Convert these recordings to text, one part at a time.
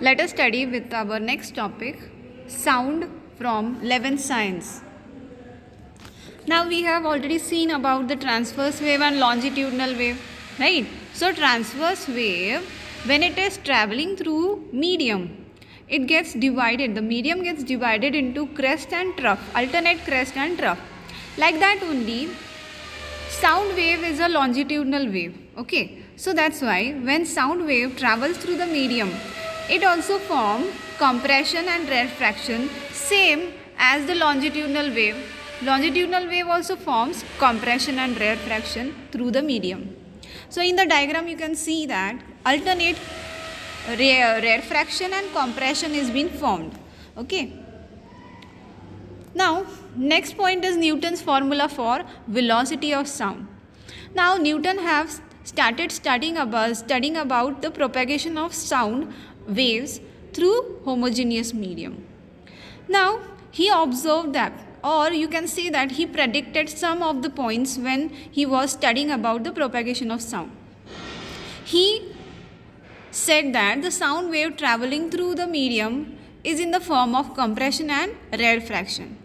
Let us study with our next topic, sound from 11th science. Now we have already seen about the transverse wave and longitudinal wave, right? So transverse wave, when it is traveling through medium, it gets divided, the medium gets divided into crest and trough, alternate crest and trough. Like that only, sound wave is a longitudinal wave, okay? So that's why when sound wave travels through the medium, it also forms compression and rarefaction, same as the longitudinal wave. Longitudinal wave also forms compression and rarefaction through the medium. So in the diagram you can see that alternate rarefaction and compression is being formed, okay? Now next point is Newton's formula for velocity of sound. Now Newton have started studying about the propagation of sound waves through homogeneous medium. Now he observed that, or you can say that he predicted some of the points when he was studying about the propagation of sound. He said that the sound wave traveling through the medium is in the form of compression and rarefaction,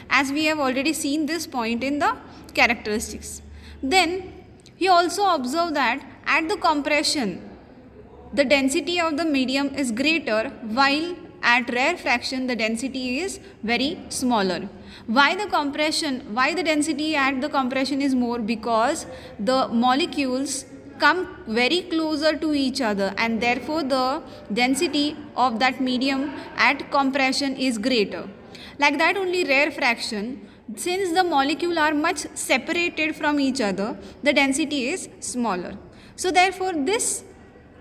as we have already seen this point in the characteristics. Then he also observed that at the compression, the density of the medium is greater, while at rarefaction the density is very smaller. Why the density at the compression is more? Because the molecules come very closer to each other and therefore the density of that medium at compression is greater. Like that only rarefaction, since the molecules are much separated from each other, the density is smaller. So therefore this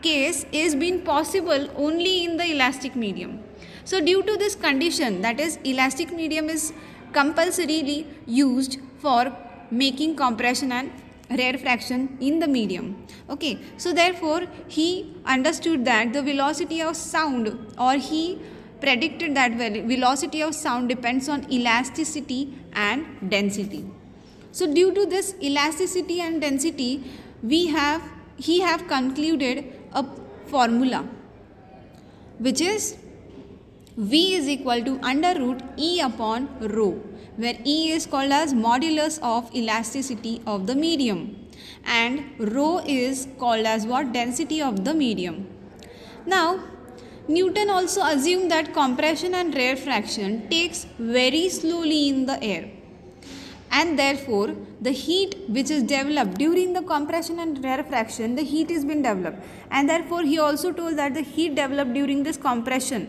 case is been possible only in the elastic medium. So due to this condition, that is elastic medium is compulsorily used for making compression and rarefaction in the medium, okay? So therefore he understood that the velocity of sound, or he predicted that velocity of sound depends on elasticity and density. So due to this elasticity and density, he have concluded a formula which is V is equal to under root E upon rho, where E is called as modulus of elasticity of the medium and rho is called as what? Density of the medium. Now Newton also assumed that compression and rarefaction takes very slowly in the air, and therefore the heat which is developed during the compression and rarefaction, the heat is been developed, and therefore he also told that the heat developed during this compression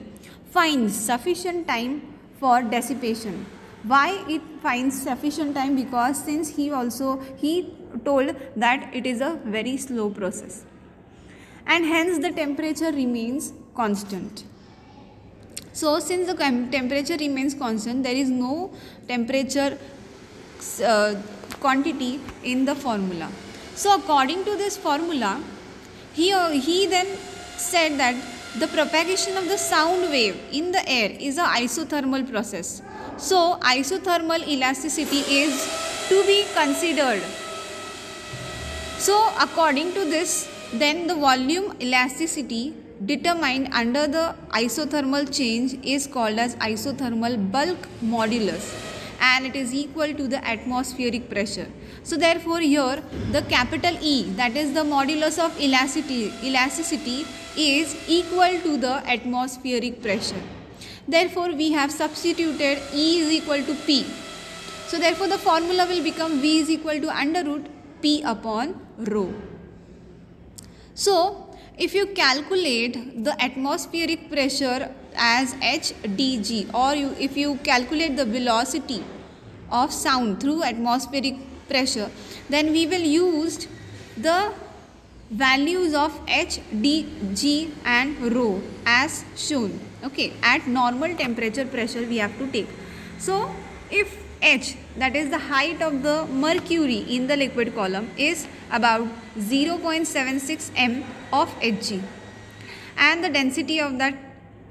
finds sufficient time for dissipation. Why it finds sufficient time? Because since he told that it is a very slow process and hence the temperature remains constant. So since the temperature remains constant, there is no temperature quantity in the formula. So according to this formula, he then said that the propagation of the sound wave in the air is an isothermal process. So isothermal elasticity is to be considered. So according to this, then the volume elasticity determined under the isothermal change is called as isothermal bulk modulus, and it is equal to the atmospheric pressure. So therefore here the capital E, that is the modulus of elasticity is equal to the atmospheric pressure. Therefore we have substituted E is equal to P. So therefore the formula will become V is equal to under root P upon rho. So if you calculate the atmospheric pressure as HdG, or if you calculate the velocity of sound through atmospheric pressure, then we will use the values of HdG and rho as shown, okay? At normal temperature pressure we have to take. So if H, that is the height of the mercury in the liquid column, is about 0.76 m of Hg, and the density of that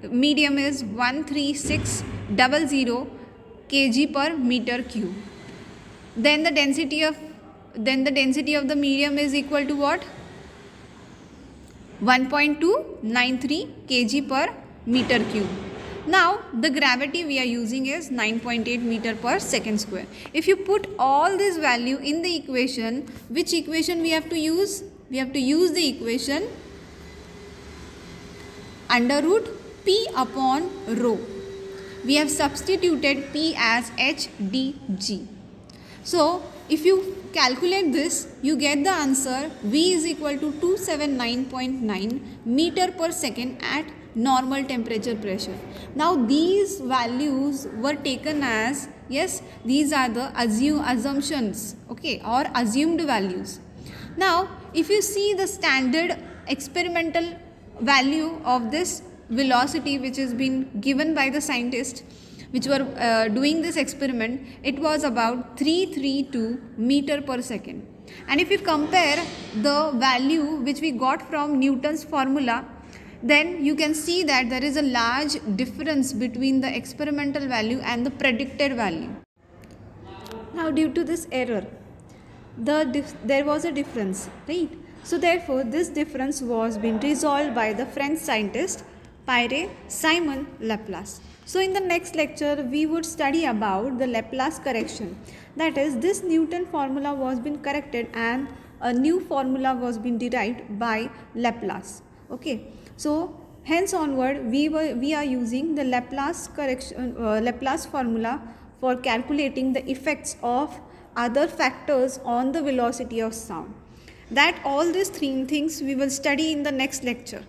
medium is 13600 kg per meter cube, then the density of the medium is equal to what? 1.293 kg per meter cube. Now the gravity we are using is 9.8 meter per second square. If you put all this value in the equation, which equation we have to use? We have to use the equation under root P upon rho. We have substituted P as HdG. So if you calculate this, you get the answer V is equal to 279.9 meter per second at normal temperature pressure. Now these values were taken as, yes, these are the assumptions, okay, or assumed values. Now if you see the standard experimental value of this velocity which has been given by the scientists which were doing this experiment, it was about 332 meter per second. And if you compare the value which we got from Newton's formula, then you can see that there is a large difference between the experimental value and the predicted value. Now due to this error, there was a difference, right? So therefore this difference was been resolved by the French scientist Pierre-Simon Laplace. So in the next lecture we would study about the Laplace correction. That is, this Newton formula was been corrected and a new formula was been derived by Laplace. Okay. So hence onward we are using the Laplace formula for calculating the effects of other factors on the velocity of sound. That all these three things we will study in the next lecture.